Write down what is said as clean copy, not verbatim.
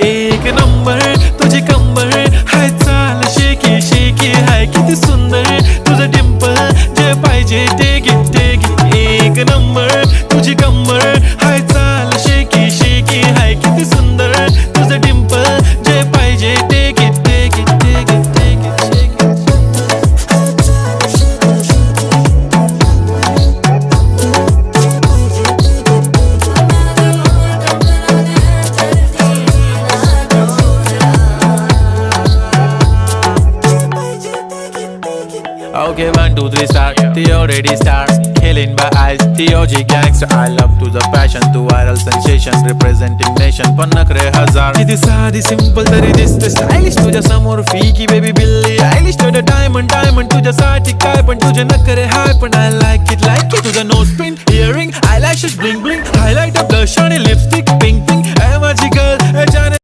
एक नंबर तुझी कंबर हाय चाल शेकी शेकी हाय किती सुंदर तुझं डिंपल जे पाहिजे ते घे एक नंबर तुझी कंबर हाय चाल शेकी शेकी हाय किती सुंदर तुझं डिंपल जे पाहिजे ते घे Okay, 1, 2, 3 star. The already star. Killing by eyes. The OG gangster. I love to the passion, to viral sensation, representing nation. पण नखरे हजार. किती साधी simple तरी दिसते stylish. तुझ्या समोर फीकी baby बिल्ली आयलिश. तुझं diamond तुझ्यासाठी काय पण तुझे नखरे हाय पण I like it. तुझं nose pin, earring, eyelashes bling bling, highlighter, blush आणि lipstick pink. ए माझी girl, ए जाने